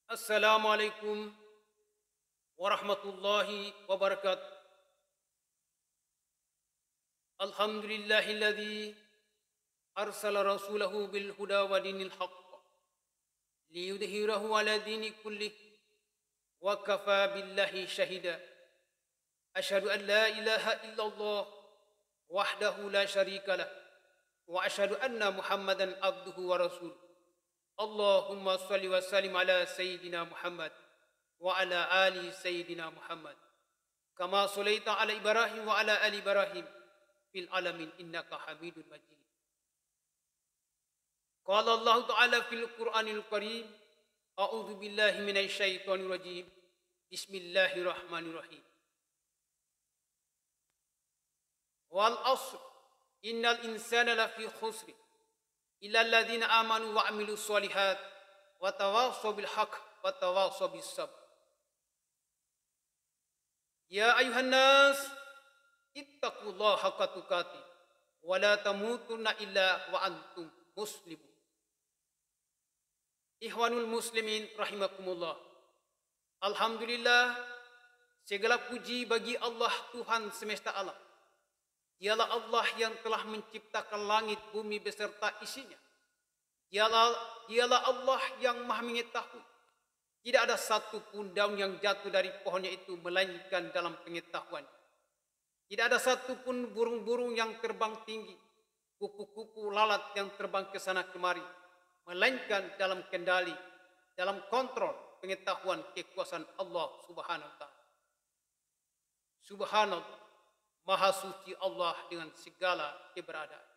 Assalamualaikum warahmatullahi wabarakatuh. Alhamdulillahilladzi arsala rasulahu bil huda wa dinil haqq liyudhhirahu ala dini kullih wa kafa billahi shahida. Asyhadu an la ilaha illallah wahdahu la syarika lah wa asyhadu anna Muhammadan abduhu wa rasuluh. Allahumma salli wa sallim ala sayyidina Muhammad wa ala ali sayyidina Muhammad kama sallaita ala Ibrahim wa ala ali Ibrahim fil alamin innaka Hamidun Majid. Qala Allah Ta'ala fil Qur'anil Karim, a'udzu billahi minasy syaithanir rajim. Bismillahirrahmanirrahim. Wal 'asr innal insana lafi khusr illa alladziina amanu wa 'amilus shalihat wa tawassaw bil haqq wa tawassaw bis sabr. Ya ayuhan nas ittaqullaha haqqa tuqatih wa la tamutunna illa wa antum muslimun. Ikhwanul muslimin rahimakumullah. Alhamdulillah, segala puji bagi Allah Tuhan semesta alam. Dialah Allah yang telah menciptakan langit bumi beserta isinya. Dialah Allah yang maha mengetahui. Tidak ada satu pun daun yang jatuh dari pohonnya itu melainkan dalam pengetahuan. Tidak ada satu pun burung-burung yang terbang tinggi, kupu-kupu lalat yang terbang ke sana kemari, melainkan dalam kendali, dalam kontrol pengetahuan kekuasaan Allah Subhanahu wa taala. Subhanallah, maha suci Allah dengan segala keberadaan.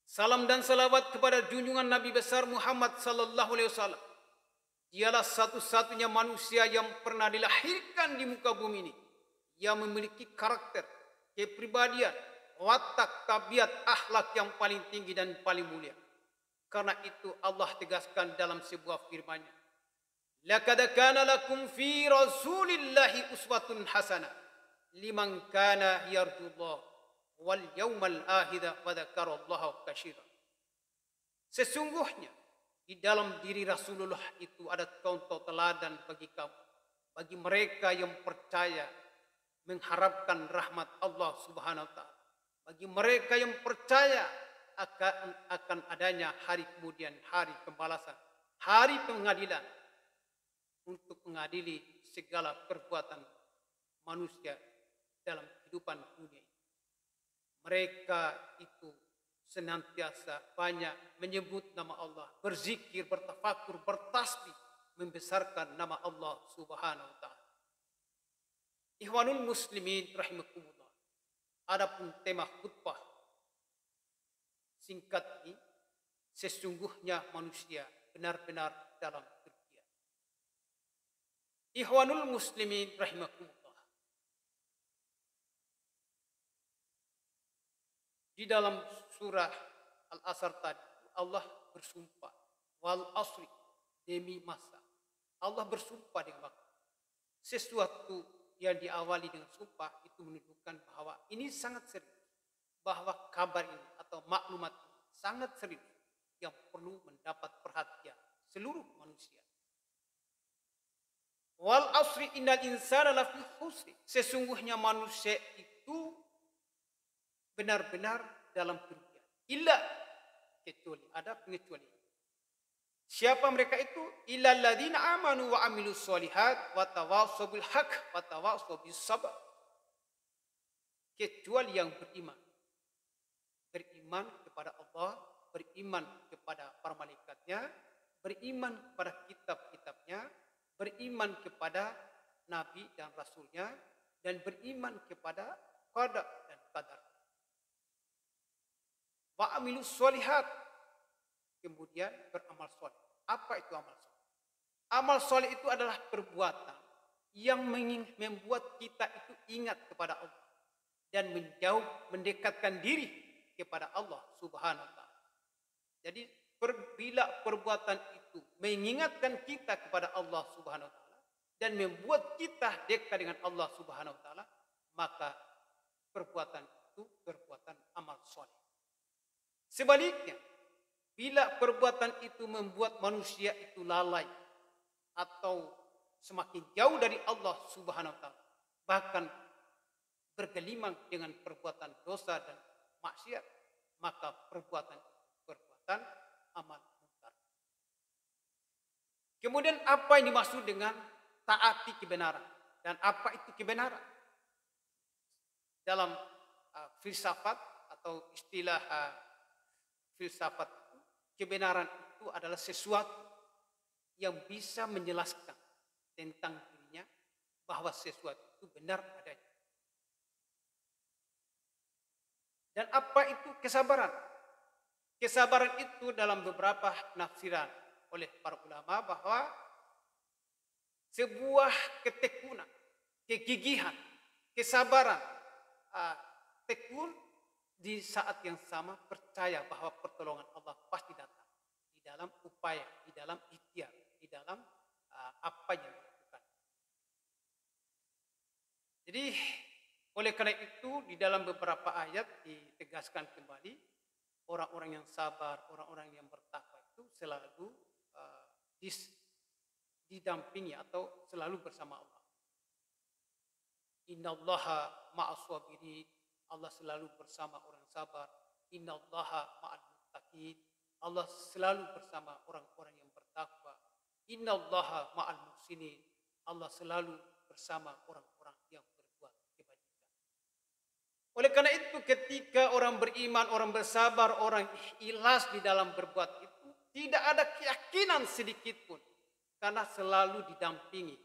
Salam dan salawat kepada junjungan Nabi besar Muhammad sallallahu alaihi wasallam. Dialah satu-satunya manusia yang pernah dilahirkan di muka bumi ini, yang memiliki karakter, kepribadian, watak, tabiat, akhlak yang paling tinggi dan paling mulia. Karena itu Allah tegaskan dalam sebuah firman-Nya, laqad kana lakum fi rasulillahi uswatun hasanah liman kana yarjullah wal yaumal akhir wa dzakarallaha katsiran. Sesungguhnya di dalam diri Rasulullah itu ada contoh teladan bagi kamu, bagi mereka yang percaya mengharapkan rahmat Allah Subhanahu wa taala, bagi mereka yang percaya akan adanya hari kemudian, hari pembalasan, hari pengadilan untuk mengadili segala perbuatan manusia dalam kehidupan dunia. Mereka itu senantiasa banyak menyebut nama Allah, berzikir, bertafakur, bertasbih, membesarkan nama Allah Subhanahu wa taala. Ikhwanul muslimin rahimakumullah. Adapun tema khutbah singkat ini, sesungguhnya manusia benar-benar dalam kerugian. Ikhwanul muslimin rahimakumullah. Di dalam surah Al-Asr tadi, Allah bersumpah, wal asri, demi masa. Allah bersumpah dengan waktu. Sesuatu yang diawali dengan sumpah itu menunjukkan bahwa ini sangat serius, bahwa kabar ini atau maklumat ini sangat serius yang perlu mendapat perhatian seluruh manusia. Wal asri innal insana lafi khusr. Sesungguhnya manusia itu benar-benar dalam kerugian. Illa, kecuali, ada pengecualian. Siapa mereka itu? Illa alladzina amanu wa amilus shalihat wa tawassaw bil haqq wa tawassaw bis sabr. Kecuali yang beriman. Beriman kepada Allah, beriman kepada para malaikatnya, beriman kepada kitab-kitabnya, beriman kepada nabi dan rasulnya, dan beriman kepada qada dan qadar. Wa amilus shalihat, kemudian beramal soleh. Apa itu amal soleh? Amal soleh itu adalah perbuatan yang membuat kita itu ingat kepada Allah dan mendekatkan diri kepada Allah Subhanahu wa taala. Jadi bila perbuatan itu mengingatkan kita kepada Allah Subhanahu wa taala dan membuat kita dekat dengan Allah Subhanahu wa taala, maka perbuatan itu perbuatan amal soleh. Sebaliknya, Bila perbuatan itu membuat manusia itu lalai atau semakin jauh dari Allah Subhanahu wa taala, bahkan bergelimang dengan perbuatan dosa dan maksiat, maka perbuatan amal munkar. Kemudian apa yang dimaksud dengan taati kebenaran dan apa itu kebenaran? Dalam filsafat atau istilah filsafat, kebenaran itu adalah sesuatu yang bisa menjelaskan tentang dirinya bahwa sesuatu itu benar adanya. Dan apa itu kesabaran? Kesabaran itu dalam beberapa penafsiran oleh para ulama bahwa sebuah ketekunan, kegigihan, kesabaran, tekun di saat yang sama percaya bahwa pertolongan Allah pasti datang di dalam upaya, di dalam ikhtiar, di dalam apa yang dilakukan. Jadi oleh karena itu di dalam beberapa ayat ditegaskan kembali orang-orang yang sabar, orang-orang yang bertakwa itu selalu didampingi atau selalu bersama Allah. Innallaha ma'as sabirin, Allah selalu bersama orang sabar. Innallaha ma'al muttaqin, Allah selalu bersama orang-orang yang bertakwa. Innallaha ma'al muhsinin, Allah selalu bersama orang-orang yang berbuat kebajikan. Oleh karena itu ketika orang beriman, orang bersabar, orang ikhlas di dalam berbuat itu, tidak ada keyakinan sedikit pun. Karena selalu didampingi,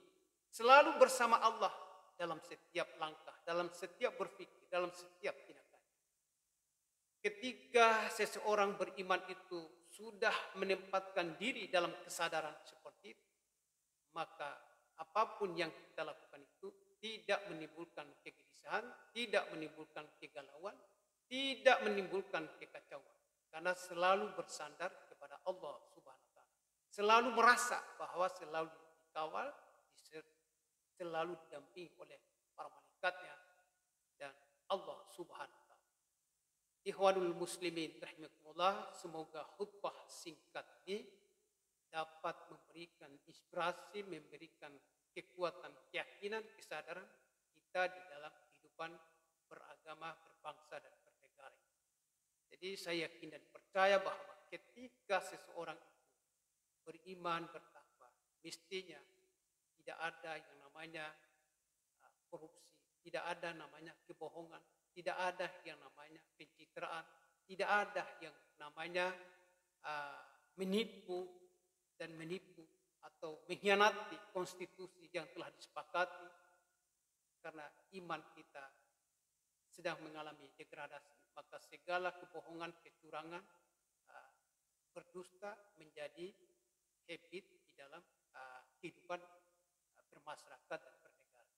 selalu bersama Allah dalam setiap langkah, dalam setiap berpikir, dalam setiap tindakan. Ketika seseorang beriman itu sudah menempatkan diri dalam kesadaran seperti itu, maka apapun yang kita lakukan itu tidak menimbulkan kegelisahan, tidak menimbulkan kegalauan, tidak menimbulkan kekacauan. Karena selalu bersandar kepada Allah Subhanahu wa taala. Selalu merasa bahwa selalu dikawal, selalu didampingi oleh para malaikatnya dan Allah Subhanahu wa taala. Ikhwanul muslimin rahimakumullah, semoga khutbah singkat ini dapat memberikan inspirasi, memberikan kekuatan, keyakinan, kesadaran kita di dalam kehidupan beragama, berbangsa dan bernegara. Jadi saya yakin dan percaya bahwa ketika seseorang itu beriman, bertakwa, mestinya tidak ada yang namanya korupsi, tidak ada namanya kebohongan, tidak ada yang namanya pencitraan, tidak ada yang namanya menipu atau mengkhianati konstitusi yang telah disepakati, karena iman kita sedang mengalami degradasi, maka segala kebohongan, kecurangan, berdusta menjadi habit di dalam kehidupan bermasyarakat dan bernegara.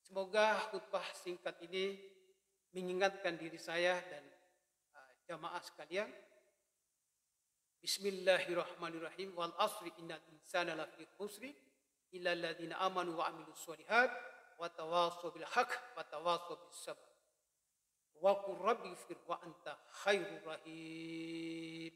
Semoga khutbah singkat ini mengingatkan diri saya dan jamaah sekalian. Bismillahirrahmanirrahim. Wal asri innal insana lafi khusri illa alladziina amanu wa 'amilus shalihat wa tawassaw bil haqq wa tawassaw bis sabr. Wa qur rabbi ighfir wa anta khairur rahim.